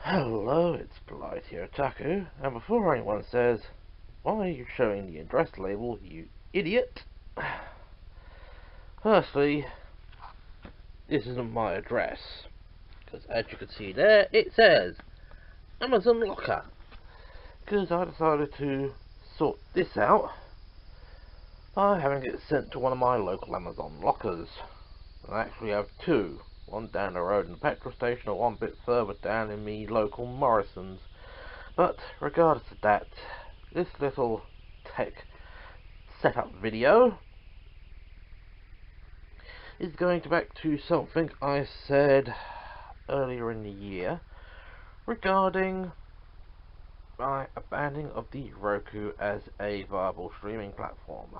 Hello, it's Polite here, Taku, and before anyone says, why are you showing the address label, you idiot? Firstly, this isn't my address, because as you can see there, it says Amazon Locker, because I decided to sort this out by having it sent to one of my local Amazon lockers. I actually have two. One down the road in the petrol station, or one bit further down in me local Morrison's. But regardless of that, this little tech setup video is going back to something I said earlier in the year regarding my abandoning of the Roku as a viable streaming platform.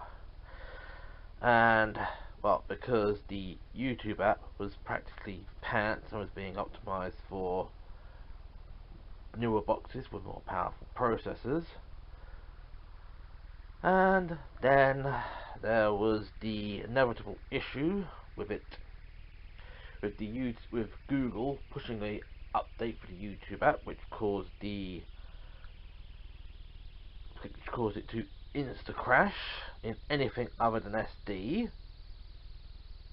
And well, because the YouTube app was practically pants and was being optimized for newer boxes with more powerful processors. And then there was the inevitable issue with it, with Google pushing a update for the YouTube app, which caused it to insta crash in anything other than SD.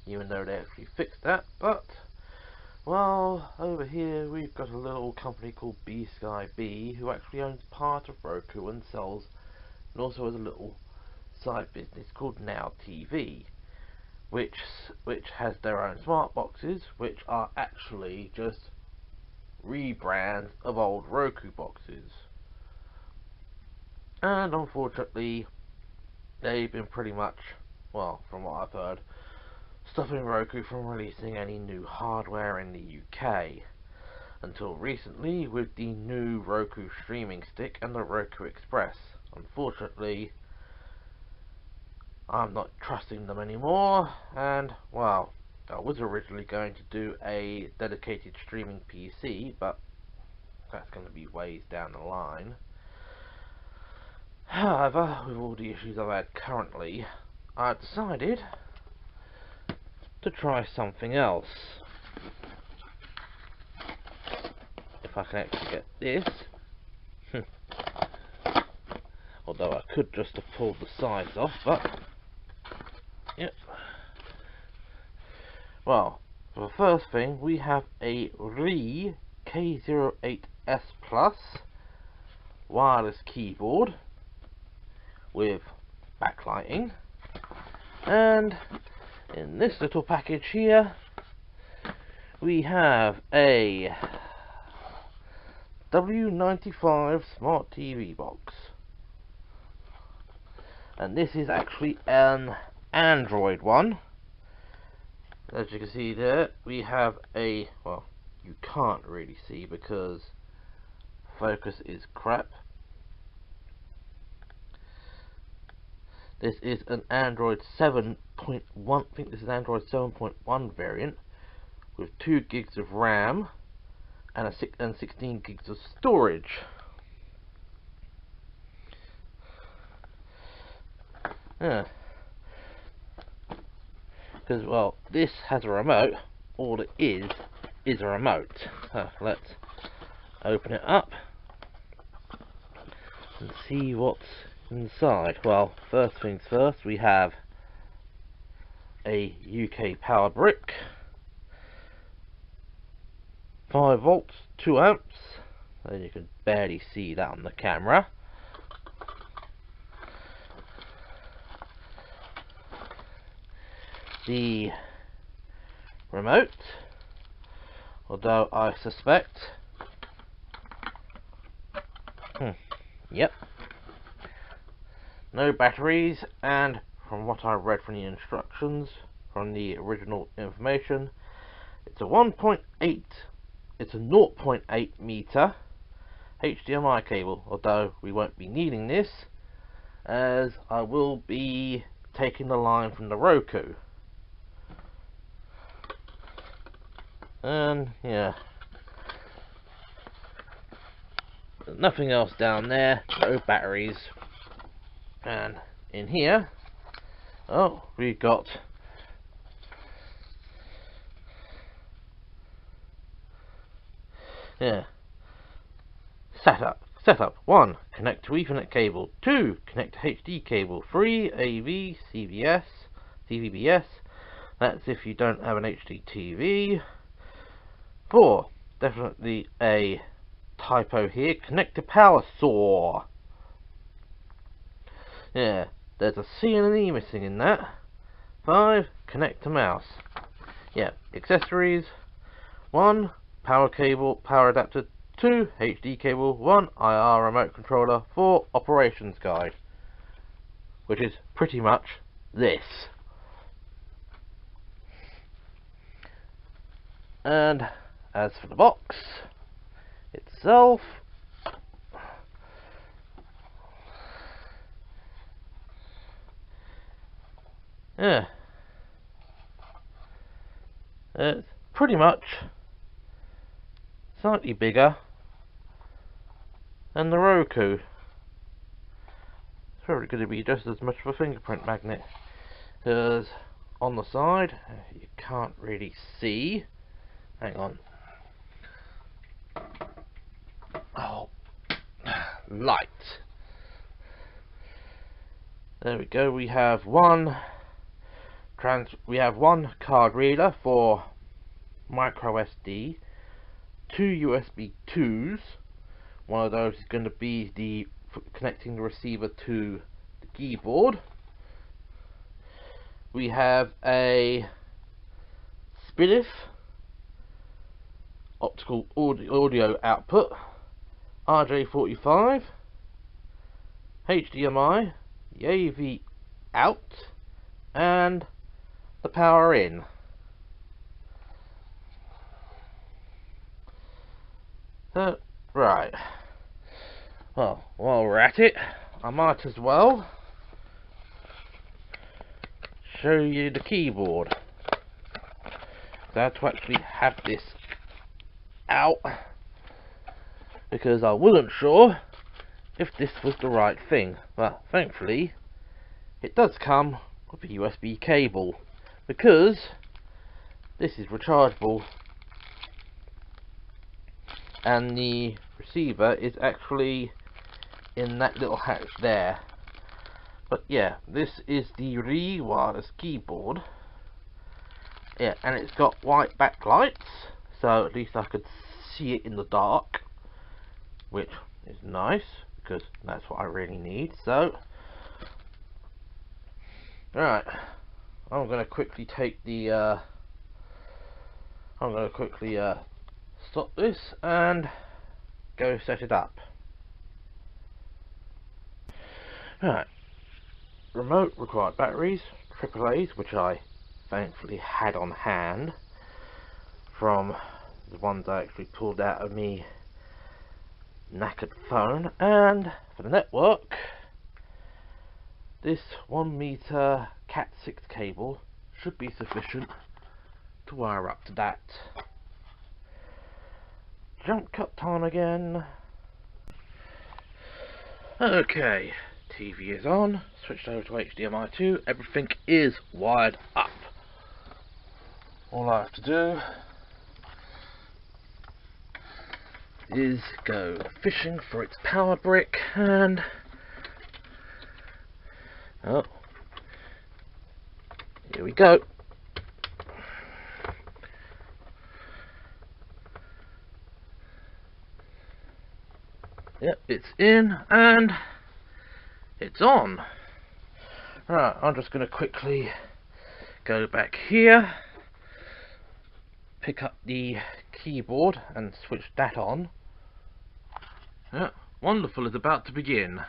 Even though they actually fixed that, but well, over here we've got a little company called B-Sky-B who actually owns part of Roku and sells, and also has a little side business called Now TV, which has their own smart boxes, which are actually just rebrands of old Roku boxes. And unfortunately, they've been pretty much, well, from what I've heard, stopping Roku from releasing any new hardware in the UK until recently with the new Roku streaming stick and the Roku Express. Unfortunately, I'm not trusting them anymore, and well, I was originally going to do a dedicated streaming PC, but that's going to be ways down the line. However, with all the issues I've had currently, I've decided to try something else. If I can actually get this. Although I could just have pulled the sides off, but yep. Well, for the first thing, we have a RE K08S Plus wireless keyboard with backlighting, and in this little package here we have a W95 smart TV box, and this is actually an Android one. As you can see there, we have a, well, you can't really see because focus is crap. This is an Android 7.1, I think this is Android 7.1 variant with 2 gigs of RAM and 16 gigs of storage. Yeah. Because, well, this has a remote. All it is a remote. Let's open it up and see what's inside. Well, first things first, we have a UK power brick, 5 volts, 2 amps, and you can barely see that on the camera. The remote, although I suspect, yep, no batteries, and from what I read from the instructions, from the original information, it's a 0.8 meter HDMI cable, although we won't be needing this as I will be taking the line from the Roku. And yeah, nothing else down there, no batteries. And in here, oh, we got Setup 1. Connect to Ethernet cable. 2. Connect to HD cable. 3. AV, CVBS. That's if you don't have an HD TV. 4. Definitely a typo here. Connect to power saw. Yeah, there's a C and an E missing in that. 5. Connect to mouse. Yeah, accessories. 1. Power cable, power adapter. 2. HD cable. 1. IR remote controller. 4. Operations guide, which is pretty much this. And as for the box itself, yeah, it's pretty much slightly bigger than the Roku. It's probably going to be just as much of a fingerprint magnet, because on the side you can't really see. Hang on. Oh, light. There we go. We have one card reader for micro SD, 2 USB 2s. One of those is going to be connecting the receiver to the keyboard. We have a SPDIF optical audio output, RJ45, HDMI, the AV out, and the power in. Right. Well, while we're at it, I might as well show you the keyboard. I had to actually have this out because I wasn't sure if this was the right thing. Well, thankfully it does come with a USB cable, because this is rechargeable and the receiver is actually in that little hatch there. But yeah, this is the wireless keyboard. Yeah, and it's got white backlights, so at least I could see it in the dark, which is nice because that's what I really need. So, right, I'm going to quickly take the stop this and go set it up. Right, remote required batteries, AAA's, which I thankfully had on hand from the ones I actually pulled out of me knackered phone. And for the network, this 1 meter Cat6 cable should be sufficient to wire up to that. Jump cut time again. Okay, TV is on, switched over to HDMI 2, everything is wired up. All I have to do is go fishing for its power brick, and oh, here we go. Yep, it's in and it's on. Right, I'm just going to quickly go back here, pick up the keyboard and switch that on. Yeah, wonderful is about to begin.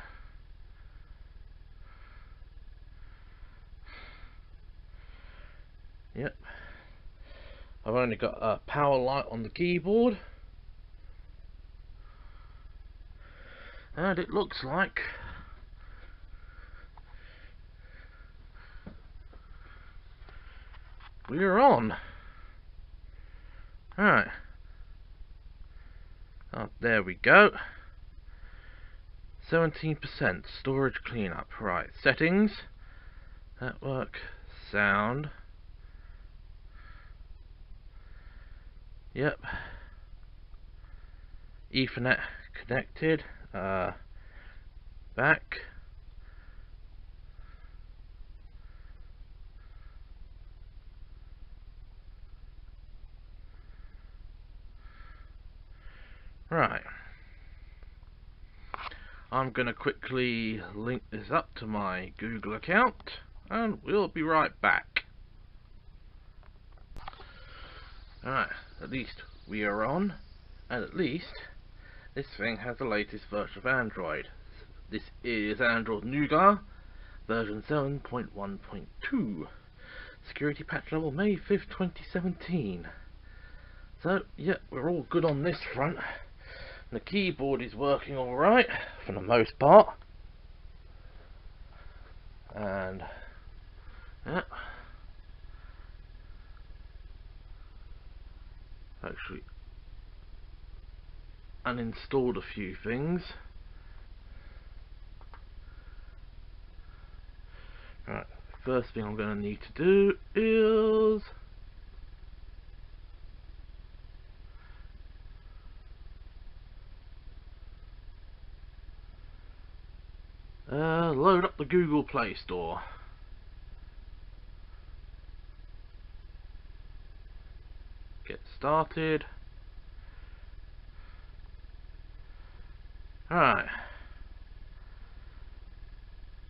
Yep, I've only got a power light on the keyboard, and it looks like we're on. Alright, oh, there we go. 17% storage cleanup. Right, settings, network, sound. Yep. Ethernet connected. Back. Right. I'm going to quickly link this up to my Google account, and we'll be right back. Alright, at least we are on, and at least this thing has the latest version of Android. This is Android Nougat, version 7.1.2. Security patch level May 5th, 2017. So, yeah, we're all good on this front. The keyboard is working alright, for the most part. And, yeah. Actually, uninstalled a few things. Right, first thing I'm going to need to do is load up the Google Play Store. Get started. Alright.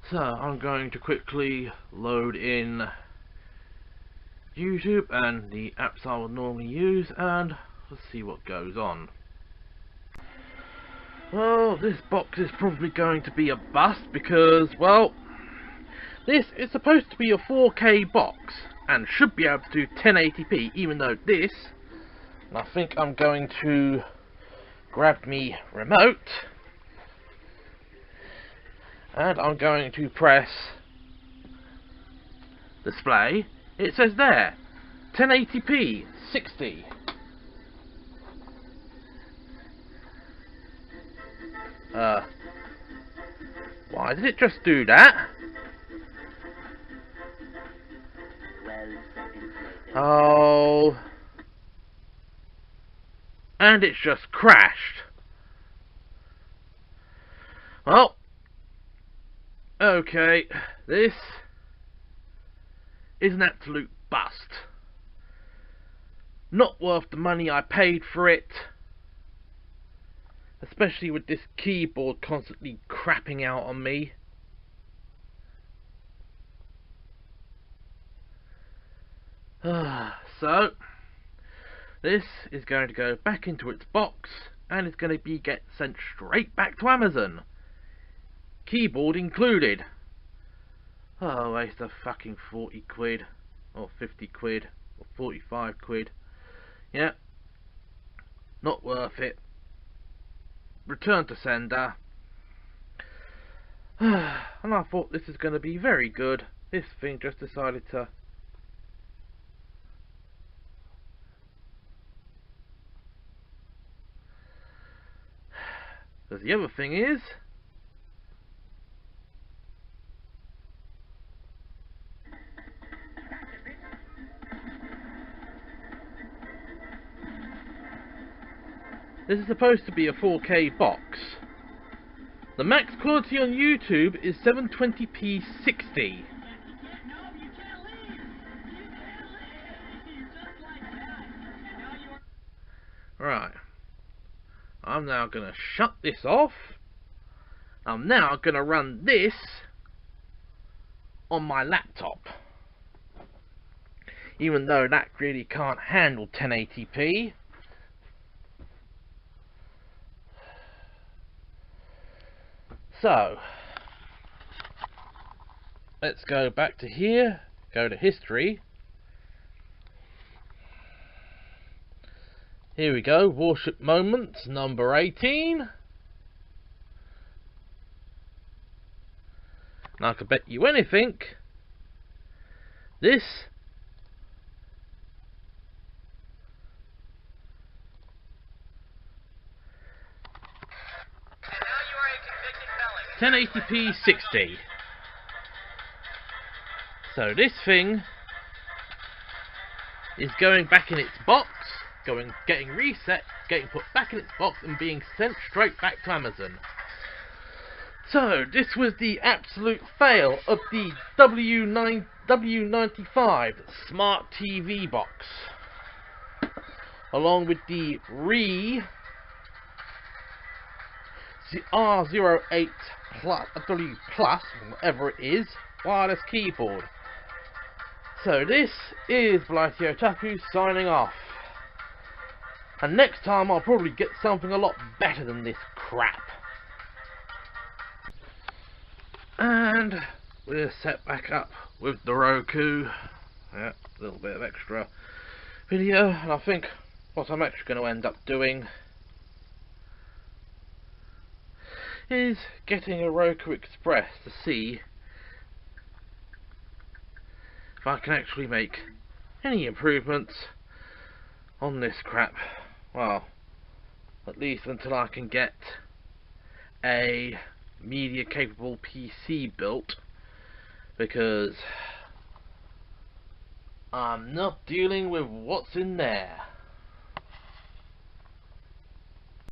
So I'm going to quickly load in YouTube and the apps I would normally use, and let's see what goes on. Well, this box is probably going to be a bust because, well, this is supposed to be a 4K box and should be able to do 1080p, even though this, and I think I'm going to grab me remote and I'm going to press display. It says there 1080p 60. Why did it just do that? Oh, and it's just crashed. Well, okay, this is an absolute bust. Not worth the money I paid for it, especially with this keyboard constantly crapping out on me. So, this is going to go back into its box and it's going to get sent straight back to Amazon. Keyboard included. Oh, waste of fucking 40 quid, or 50 quid, or 45 quid. Yeah, not worth it. Return to sender. And I thought this is going to be very good. This thing just decided to... Because the other thing is... this is supposed to be a 4K box. The max quality on YouTube is 720p 60. Right. I'm now going to shut this off. I'm now going to run this on my laptop. Even though that really can't handle 1080p. So, let's go back to here, go to history. Here we go, Worship Moments, number 18. And I could bet you anything, this 1080p 60. So this thing is going back in its box getting reset, getting put back in its box, and being sent straight back to Amazon. So this was the absolute fail of the W95 smart TV box, along with the R08 W Plus, whatever it is, wireless keyboard. So this is Blighty Otaku signing off. And next time I'll probably get something a lot better than this crap. And we're set back up with the Roku. Yeah, a little bit of extra video. And I think what I'm actually going to end up doing is getting a Roku Express to see if I can actually make any improvements on this crap. Well, at least until I can get a media capable PC built, because I'm not dealing with what's in there.